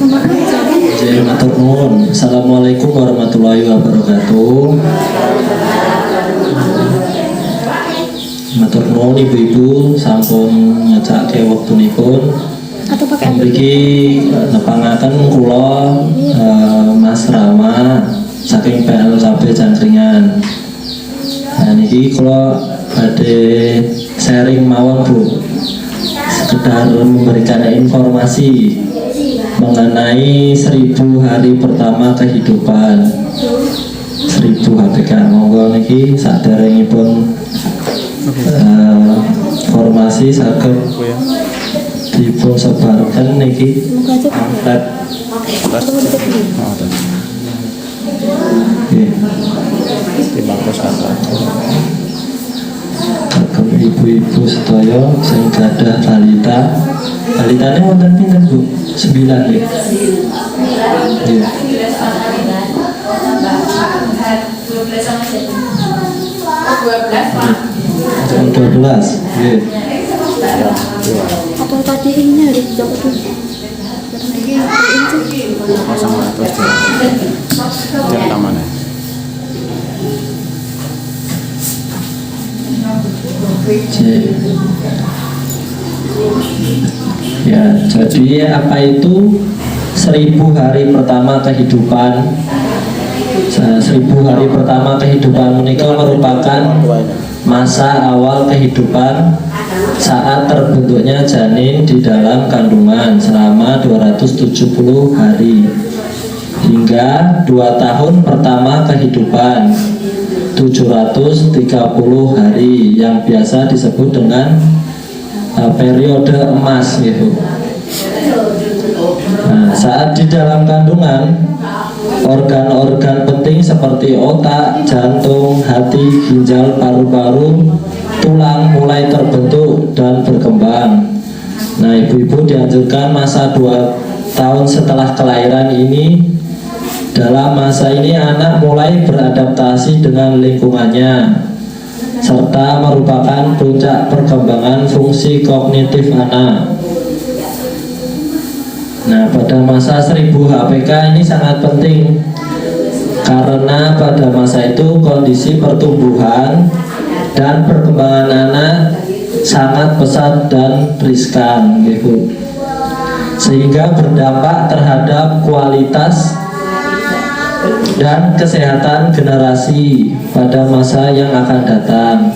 Matur nuwun. Assalamualaikum warahmatullahi wabarakatuh. Matur nuwun ibu-ibu sampun ngajake wektunipun. Mriki nepangaken kula Mas Rama saking PLKB Jangkringan. Nah niki kula badhe sharing mawon Bu. Sekedar memberikan informasi mengenai 1000 hari pertama kehidupan 1000 HPK. Monggo niki saderengipun informasi saged dipun sebarkan niki pamflet. Kagem ibu-ibu sedaya sing gadah balita. Balitane wonten pinten Bu? 9 nggih. Nggih. 12. Nggih. Atau tadi ini harus jauh dulu. Sama terus yang tamannya. Ya, jadi apa itu 1000 hari pertama kehidupan? 1000 hari pertama kehidupan menikah merupakan masa awal kehidupan saat terbentuknya janin di dalam kandungan selama 270 hari hingga 2 tahun pertama kehidupan 730 hari yang biasa disebut dengan periode emas gitu. Nah, saat di dalam kandungan organ-organ penting seperti otak, jantung, hati, ginjal, paru-paru, tulang mulai terbentuk dan berkembang. Nah, ibu-ibu dianjurkan masa 2 tahun setelah kelahiran ini. Dalam masa ini anak mulai beradaptasi dengan lingkungannya serta merupakan puncak perkembangan fungsi kognitif anak. Nah, pada masa 1000 HPK ini sangat penting karena pada masa itu kondisi pertumbuhan dan perkembangan anak sangat pesat dan riskan gitu. Sehingga berdampak terhadap kualitas dan kesehatan generasi pada masa yang akan datang.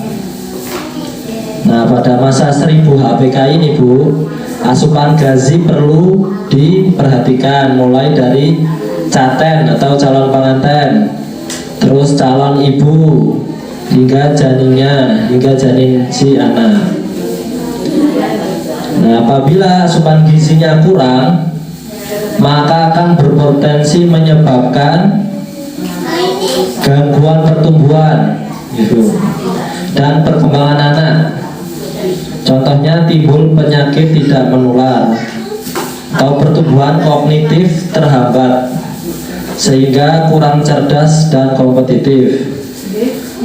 Nah, pada masa 1000 HPK ini Bu, asupan gizi perlu diperhatikan mulai dari caten atau calon pengantin, terus calon ibu hingga janinnya, hingga janin si anak. Nah, apabila asupan gizinya kurang, maka akan berpotensi menyebabkan gangguan pertumbuhan gitu, dan perkembangan anak. Contohnya timbul penyakit tidak menular atau pertumbuhan kognitif terhambat sehingga kurang cerdas dan kompetitif.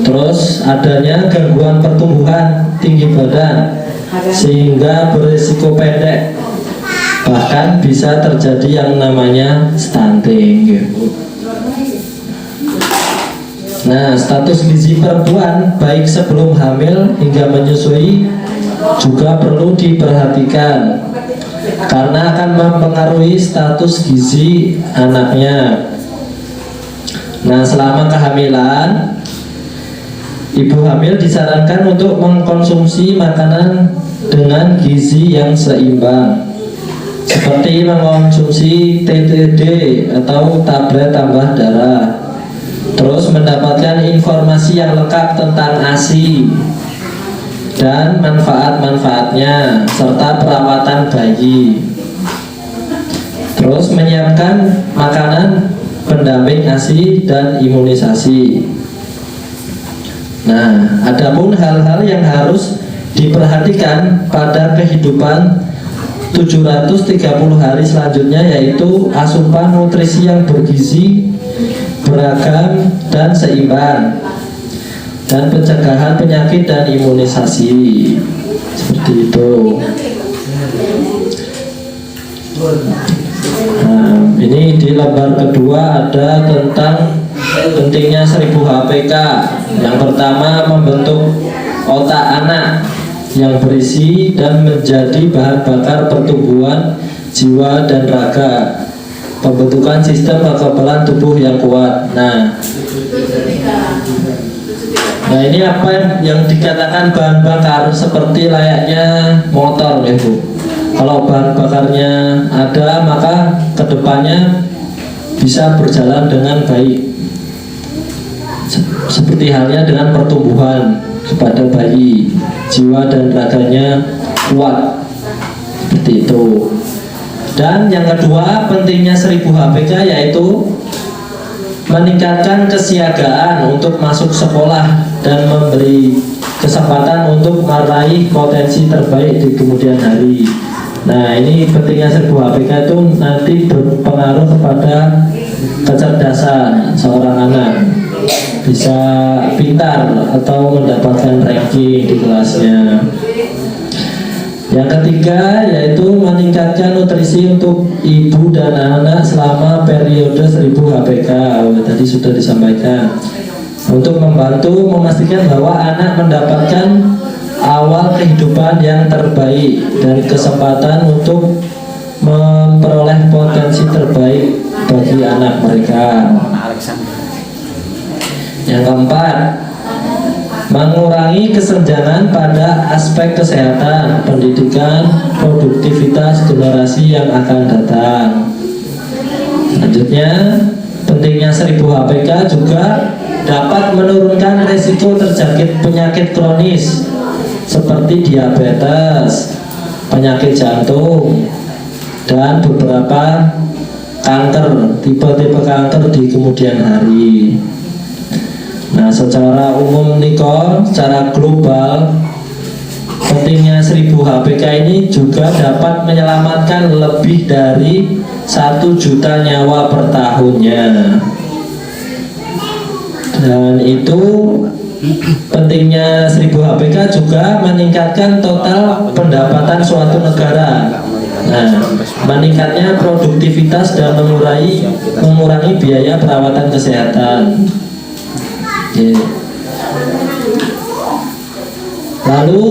Terus adanya gangguan pertumbuhan tinggi badan sehingga berisiko pendek, bahkan bisa terjadi yang namanya stunting gitu. Nah, status gizi perempuan baik sebelum hamil hingga menyusui juga perlu diperhatikan karena akan mempengaruhi status gizi anaknya. Nah, selama kehamilan, ibu hamil disarankan untuk mengkonsumsi makanan dengan gizi yang seimbang seperti mengkonsumsi TTD atau tablet tambah darah. Terus mendapatkan informasi yang lengkap tentang ASI dan manfaat-manfaatnya serta perawatan bayi. Terus menyiapkan makanan pendamping ASI dan imunisasi. Nah, adapun hal-hal yang harus diperhatikan pada kehidupan 730 hari selanjutnya yaitu asupan nutrisi yang bergizi, beragam dan seimbang, dan pencegahan penyakit dan imunisasi. Seperti itu. Nah, ini di lembar kedua ada tentang pentingnya 1000 HPK. Yang pertama, membentuk otak anak yang berisi dan menjadi bahan bakar pertumbuhan jiwa dan raga, pembentukan sistem kekebalan tubuh yang kuat. Nah, ini apa yang dikatakan bahan bakar, seperti layaknya motor ya Bu. Kalau bahan bakarnya ada, maka kedepannya bisa berjalan dengan baik. Seperti halnya dengan pertumbuhan kepada bayi, jiwa dan raganya kuat, seperti itu. Dan yang kedua, pentingnya 1000 HPK yaitu meningkatkan kesiagaan untuk masuk sekolah dan memberi kesempatan untuk meraih potensi terbaik di kemudian hari. Nah, ini pentingnya 1000 HPK itu nanti berpengaruh kepada kecerdasan seorang anak, bisa pintar atau mendapatkan ranking di kelasnya. Yang ketiga yaitu meningkatkan nutrisi untuk ibu dan anak selama periode 1000 HPK. Tadi sudah disampaikan, untuk membantu memastikan bahwa anak mendapatkan awal kehidupan yang terbaik dan kesempatan untuk memperoleh potensi terbaik bagi anak mereka. Yang keempat, mengurangi kesenjangan pada aspek kesehatan, pendidikan, produktivitas generasi yang akan datang. Selanjutnya, pentingnya 1000 HPK juga dapat menurunkan risiko terjangkit penyakit kronis seperti diabetes, penyakit jantung, dan beberapa kanker, tipe-tipe kanker di kemudian hari. Nah, secara umum Niko, secara global, pentingnya 1000 HPK ini juga dapat menyelamatkan lebih dari 1 juta nyawa per tahunnya. Dan itu pentingnya 1000 HPK juga meningkatkan total pendapatan suatu negara. Nah, meningkatnya produktivitas dan mengurangi biaya perawatan kesehatan. Lalu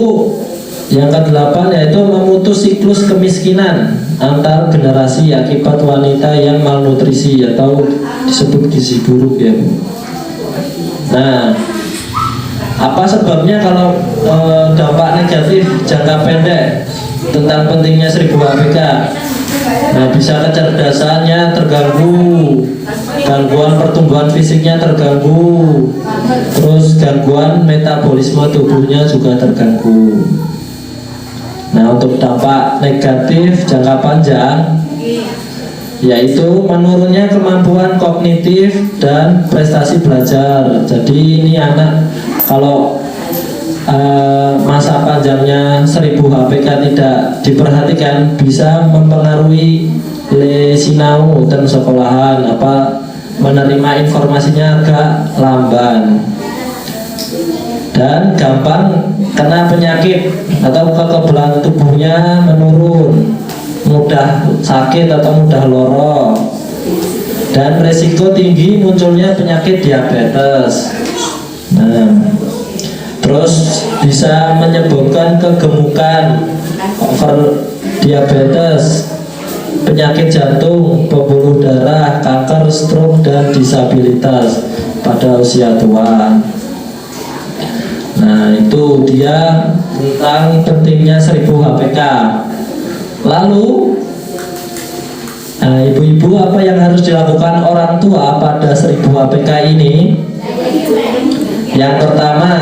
yang ke-8 yaitu memutus siklus kemiskinan antar generasi akibat wanita yang malnutrisi atau disebut gizi buruk ya. Nah, apa sebabnya kalau dampak negatif jangka pendek tentang pentingnya 1000 HPK? Nah, bisa kecerdasannya terganggu, gangguan pertumbuhan fisiknya terganggu, terus gangguan metabolisme tubuhnya juga terganggu. Nah, untuk dampak negatif jangka panjang yaitu menurunnya kemampuan kognitif dan prestasi belajar. Jadi ini anak kalau masa panjangnya 1000 HPK tidak diperhatikan bisa mempengaruhi sinau dan sekolahan, menerima informasinya agak lamban dan gampang kena penyakit atau kekebalan tubuhnya menurun, mudah sakit atau mudah loro, dan resiko tinggi munculnya penyakit diabetes. Nah, terus bisa menyebabkan kegemukan, over diabetes, penyakit jantung, pembuluh darah, kanker, stroke, dan disabilitas pada usia tua. Nah, itu dia tentang pentingnya 1000 HPK. Lalu, ibu-ibu, apa yang harus dilakukan orang tua pada 1000 HPK ini? Yang pertama,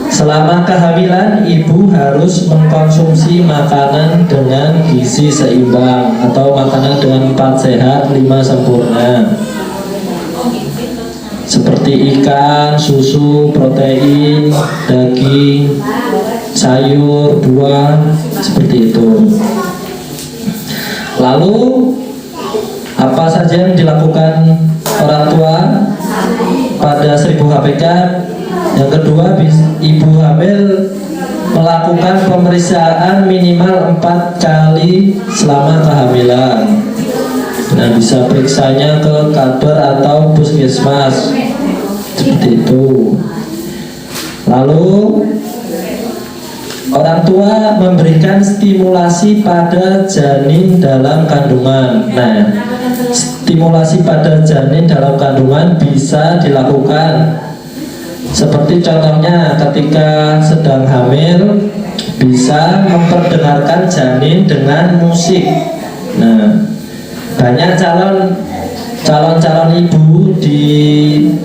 selama kehamilan ibu harus mengkonsumsi makanan dengan gizi seimbang atau makanan dengan 4 sehat 5 sempurna, seperti ikan, susu, protein, daging, sayur, buah, seperti itu. Lalu apa saja yang dilakukan orang tua pada 1000 HPK? Yang kedua, ibu hamil melakukan pemeriksaan minimal 4 kali selama kehamilan. Nah, bisa periksanya ke kantor atau puskesmas seperti itu. Lalu orang tua memberikan stimulasi pada janin dalam kandungan. Nah, stimulasi pada janin dalam kandungan bisa dilakukan seperti contohnya ketika sedang hamil, bisa memperdengarkan janin dengan musik. Nah, banyak calon ibu di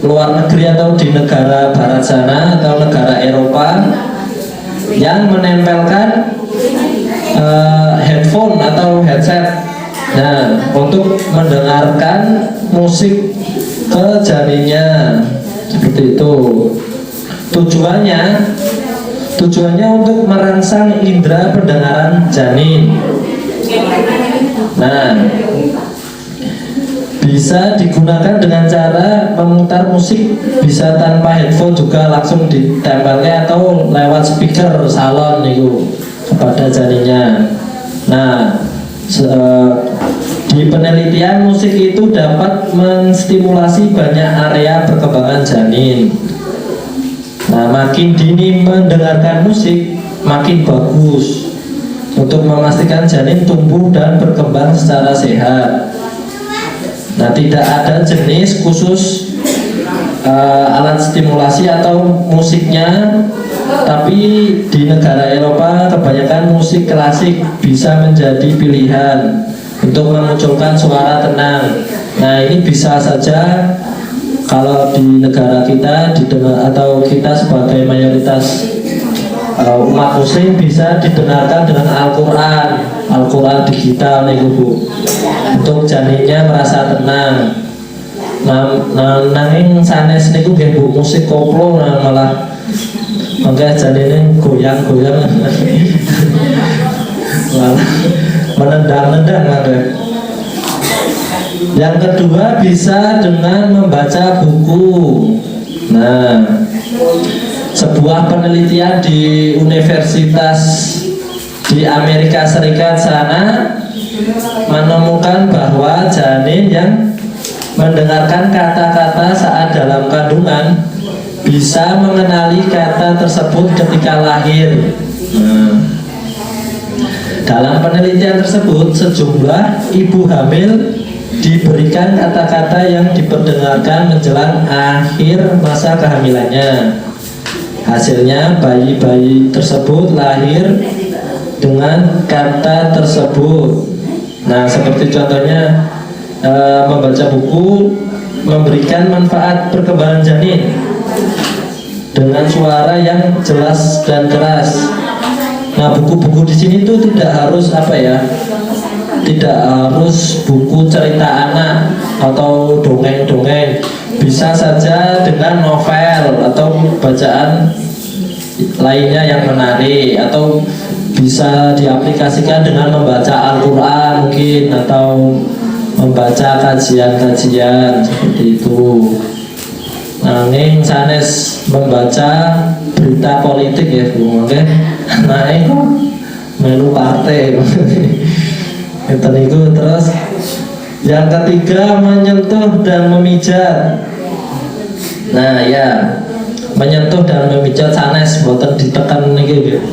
luar negeri atau di negara barat sana atau negara Eropa yang menempelkan headphone atau headset, nah, untuk mendengarkan musik ke janinnya seperti itu. Tujuannya untuk merangsang indera pendengaran janin. Nah, bisa digunakan dengan cara memutar musik, bisa tanpa headphone juga langsung ditempelnya atau lewat speaker salon itu kepada janinnya. Nah, di penelitian musik itu dapat menstimulasi banyak area perkembangan janin. Nah, makin dini mendengarkan musik, makin bagus untuk memastikan janin tumbuh dan berkembang secara sehat. Nah, tidak ada jenis khusus alat stimulasi atau musiknya, tapi di negara Eropa kebanyakan musik klasik bisa menjadi pilihan untuk memunculkan suara tenang. Nah, ini bisa saja kalau di negara kita didengar, atau kita sebagai mayoritas umat muslim bisa didengarkan dengan Al-Quran digital nih Bu, untuk janinnya merasa tenang. Nanging sanes niku nggih Bu, musik koplo malah mangke janine goyang-goyang malah menendang-nendang ada. Yang kedua bisa dengan membaca buku. Nah, sebuah penelitian di Universitas di Amerika Serikat sana menemukan bahwa janin yang mendengarkan kata-kata saat dalam kandungan bisa mengenali kata tersebut ketika lahir. Nah, dalam penelitian tersebut sejumlah ibu hamil diberikan kata-kata yang diperdengarkan menjelang akhir masa kehamilannya. Hasilnya bayi-bayi tersebut lahir dengan kata tersebut. Nah, seperti contohnya membaca buku memberikan manfaat perkembangan janin dengan suara yang jelas dan keras. Nah, buku-buku di sini tuh tidak harus tidak harus buku cerita anak atau dongeng-dongeng, bisa saja dengan novel atau bacaan lainnya yang menarik, atau bisa diaplikasikan dengan membaca Al-Quran mungkin, atau membaca kajian-kajian seperti itu. Nanging sanes membaca berita politik ya Bu, oke? Nah, itu melu partai. Itu terus yang ketiga menyentuh dan memijat. Nah, ya, menyentuh dan memijat sanes boten ditekan niki.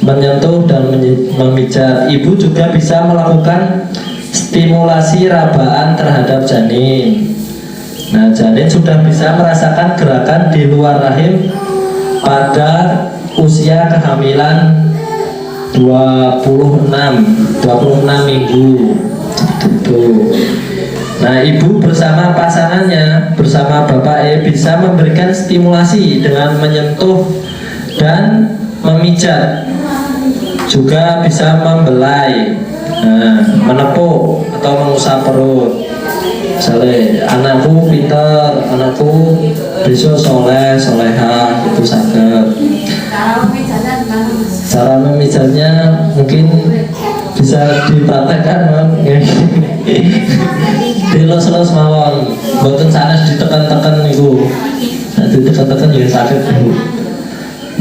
Menyentuh dan memijat. Ibu juga bisa melakukan stimulasi rabaan terhadap janin. Nah, janin sudah bisa merasakan gerakan di luar rahim pada usia kehamilan 26 minggu gitu. Nah, ibu bersama pasangannya, bersama bapak bisa memberikan stimulasi dengan menyentuh dan memijat. Juga bisa membelai, menepuk atau mengusap perut. Misalnya, anakku pintar, anakku besok soleh, soleha, itu sakit. Cara memijatnya mungkin bisa dipraktekkan, dilus-lus mawon, boten sanes ditekan-tekan itu. Nah, ditekan-tekan juga sakit.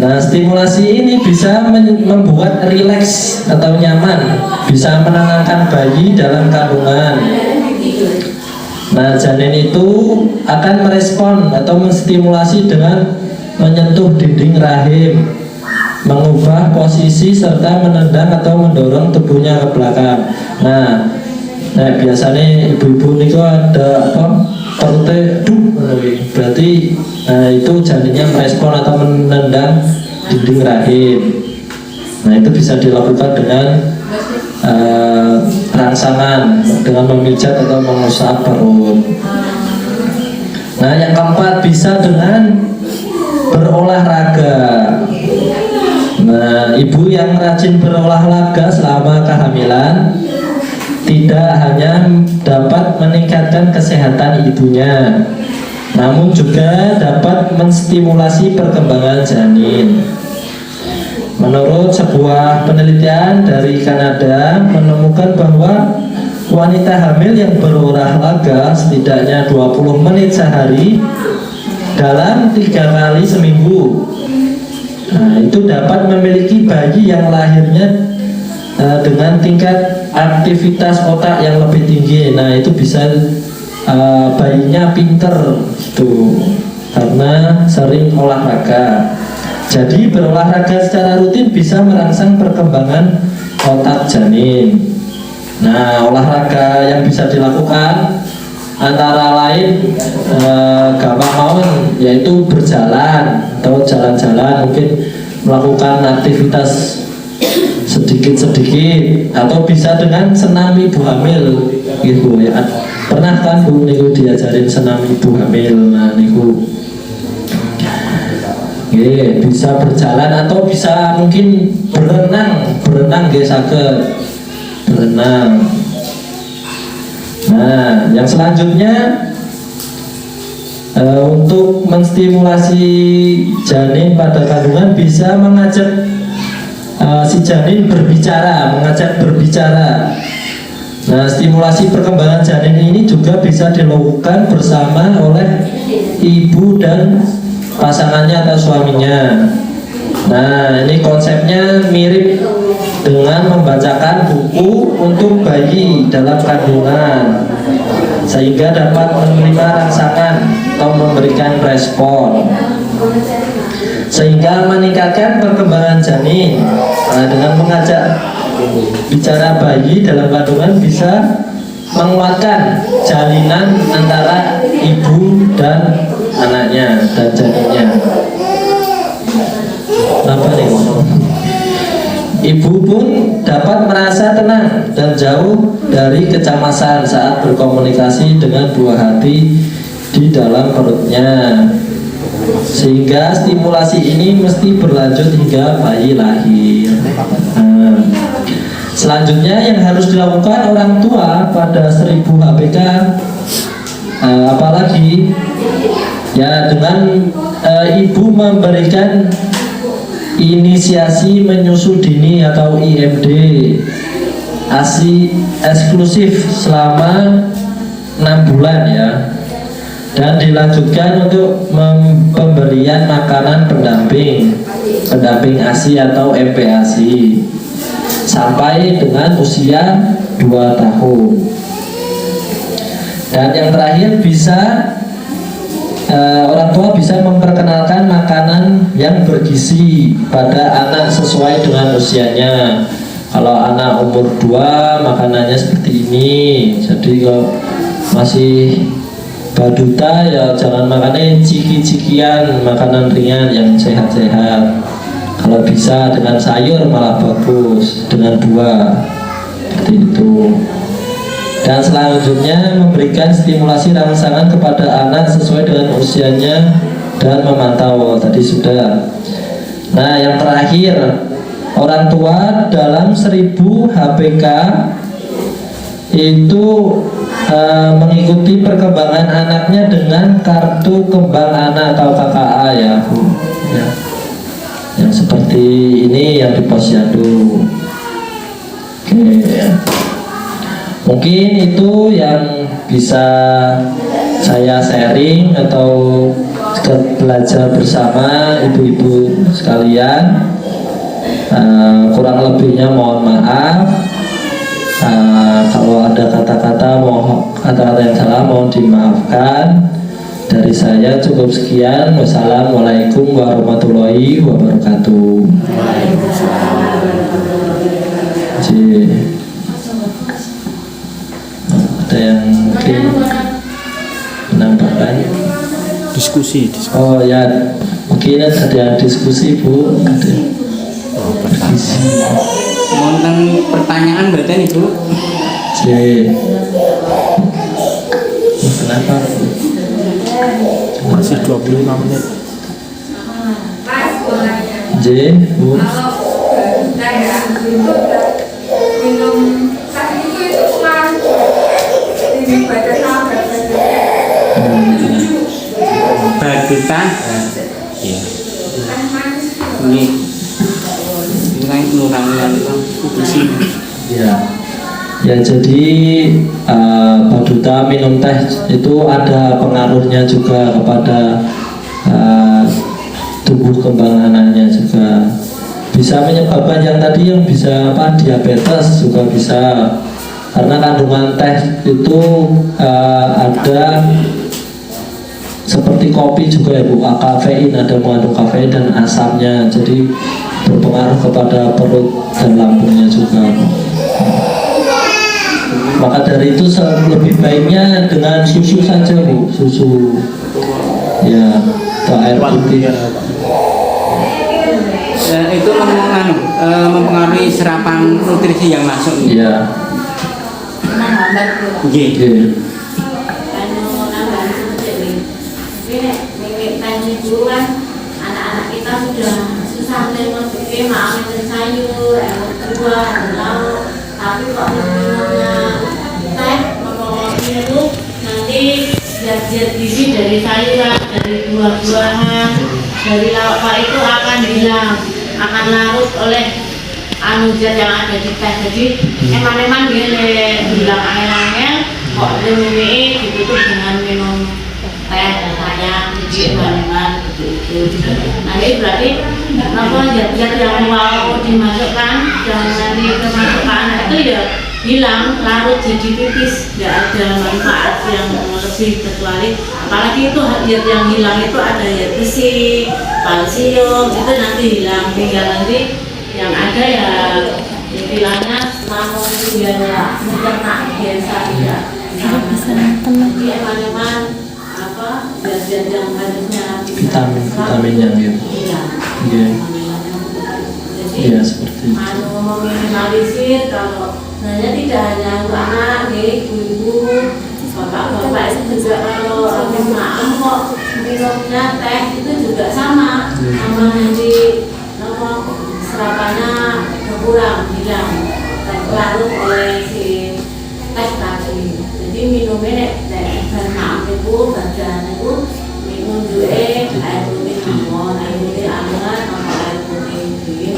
Nah, stimulasi ini bisa membuat rileks atau nyaman, bisa menenangkan bayi dalam kandungan. Nah, janin itu akan merespon atau menstimulasi dengan menyentuh dinding rahim, mengubah posisi serta menendang atau mendorong tubuhnya ke belakang. Nah biasanya ibu-ibu ini ada apa? Perutnya berarti itu janinnya merespon atau menendang dinding rahim. Nah, itu bisa dilakukan dengan rangsangan, dengan memijat atau mengusap perut. Nah, yang keempat bisa dengan berolahraga. Nah, ibu yang rajin berolahraga selama kehamilan tidak hanya dapat meningkatkan kesehatan ibunya, namun juga dapat menstimulasi perkembangan janin. Menurut sebuah penelitian dari Kanada menemukan bahwa wanita hamil yang berolahraga setidaknya 20 menit sehari dalam 3 kali seminggu, nah, itu dapat memiliki bayi yang lahirnya dengan tingkat aktivitas otak yang lebih tinggi. Nah, itu bisa bayinya pinter tuh karena sering olahraga. Jadi berolahraga secara rutin bisa merangsang perkembangan otak janin. Nah, olahraga yang bisa dilakukan antara lain gampang mawon yaitu berjalan atau jalan-jalan, mungkin melakukan aktivitas sedikit-sedikit, atau bisa dengan senam ibu hamil gitu ya. Pernah kan Bu niku diajarin senam ibu hamil. Nah, niku bisa berjalan atau bisa mungkin berenang nggih saged berenang. Nah, yang selanjutnya untuk menstimulasi janin pada kandungan bisa mengajak si janin mengajak berbicara. Nah, stimulasi perkembangan janin ini juga bisa dilakukan bersama oleh ibu dan pasangannya atau suaminya. Nah, ini konsepnya mirip dengan membacakan buku untuk bayi dalam kandungan, sehingga dapat menerima rangsangan atau memberikan respon, sehingga meningkatkan perkembangan janin. Nah, dengan mengajak bicara bayi dalam kandungan bisa menguatkan jalinan antara ibu dan anaknya dan janinnya. Apa nih? Ibu pun dapat merasa tenang dan jauh dari kecemasan saat berkomunikasi dengan buah hati di dalam perutnya, sehingga stimulasi ini mesti berlanjut hingga bayi lahir. Nah, selanjutnya yang harus dilakukan orang tua pada 1000 HPK apalagi ya dengan ibu memberikan inisiasi menyusu dini atau IMD ASI eksklusif selama 6 bulan ya, dan dilanjutkan untuk pemberian makanan pendamping ASI atau MPASI sampai dengan usia 2 tahun. Dan yang terakhir bisa orang tua bisa memperkenalkan makanan yang bergizi pada anak sesuai dengan usianya. Kalau anak umur 2 makanannya seperti ini, jadi kalau masih baduta ya jangan makannya ciki-cikian, makanan ringan yang sehat-sehat. Kalau bisa dengan sayur malah bagus, dengan buah seperti itu. Dan selanjutnya memberikan stimulasi rangsangan kepada anak sesuai dengan usianya dan memantau, tadi sudah. Nah, yang terakhir, orang tua dalam 1000 HPK itu mengikuti perkembangan anaknya dengan kartu kembang anak atau KKA ya Bu ya. Yang seperti ini yang di posyandu. Oke ya. Mungkin itu yang bisa saya sharing atau belajar bersama ibu-ibu sekalian. Kurang lebihnya mohon maaf. Kalau ada kata-kata yang salah mohon dimaafkan. Dari saya cukup sekian. Wassalamualaikum warahmatullahi wabarakatuh. Ada yang mungkin menambahkan? Diskusi. Oh ya, mungkin ada yang diskusi Bu. Ada. Tentang pertanyaan berarti Ibu. Kenapa? Masih 25 menit. Bu. Minum saat itu cuma ini baca sahabat Bagutan. Iya. Ini kan nurangan puisi. Ya. Ya jadi Baduta minum teh itu ada pengaruhnya juga kepada tubuh kembang anaknya juga, bisa menyebabkan yang tadi yang bisa diabetes juga bisa, karena kandungan teh itu ada seperti kopi juga ya Bu, kafein, ada mengandung kafein dan asamnya, jadi berpengaruh kepada perut dan lambungnya juga. Maka dari itu lebih baiknya dengan susu saja Bu, susu ya atau air putih. Itu mempengaruhi serapan nutrisi yang masuk. Iya. Nggih. Anak-anak kita sudah susah memiliki makan sayur, buah, lauk, tapi kok minumnya teh, itu nanti zat-zat gizi dari sayuran, dari buah-buahan, dari lauk Pak itu akan hilang, akan larut oleh zat yang ada di teh. Jadi eman-eman dia bilang angin-angin kok demi ditutup dengan minum teh katanya, jadi eman-eman itu. Nanti berarti apa zat-zat yang mau dimasukkan dan nanti kemasukan itu ya hilang, larut jadi pipis, tidak ada manfaat yang lebih, kecuali apalagi itu zat yang hilang itu ada ya besi, kalsium, itu nanti hilang, tinggal nanti yang ada ya istilahnya namun dia mencerna biasa ya. Jadi eman-eman apa zat-zat yang harusnya vitamin yang gitu. Iya. Iya seperti itu. Meminimalisir kalau sebenarnya tidak hanya untuk anak, ibu-ibu, bapak-bapak itu juga kalau habis makan kok minumnya teh itu juga sama nanti serapannya berkurang, hilang, terlarut oleh si teh tadi. Jadi minumnya teh karena itu badan itu minum juga air putih lemon, air putih hangat, sama air putih dingin.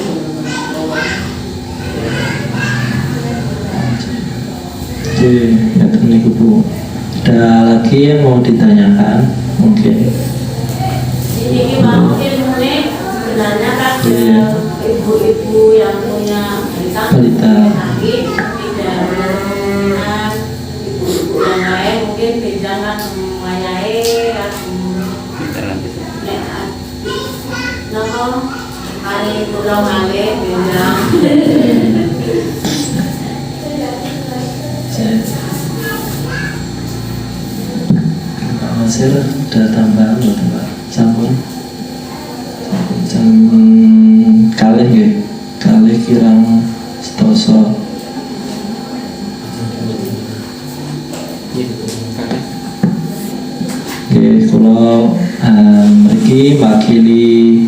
Oke, ya teman Bu. Ada lagi yang mau ditanyakan mungkin? Ini mau ilmu sebenarnya kan ibu-ibu yang punya balita sakit tidak benar, ibu-ibu yang lain mungkin jangan melayai nopo hari pulang balik bidang. Pak Masir ada tambahan atau Pak Sampun? Kalih ya, kalih kirang setoso. Oke, kalau mriki makili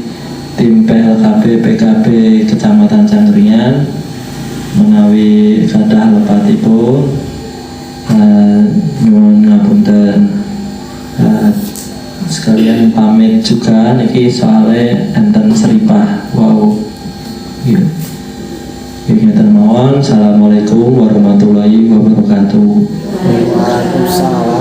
tim PLKB PKB Kecamatan Cangkringan menawi kathah lepatipun nyuwun ngapunten, sekalian pamit juga niki soalnya enten seripah wow gitu. Ngeten mawon. Assalamualaikum warahmatullahi wabarakatuh. Waalaikumsalam.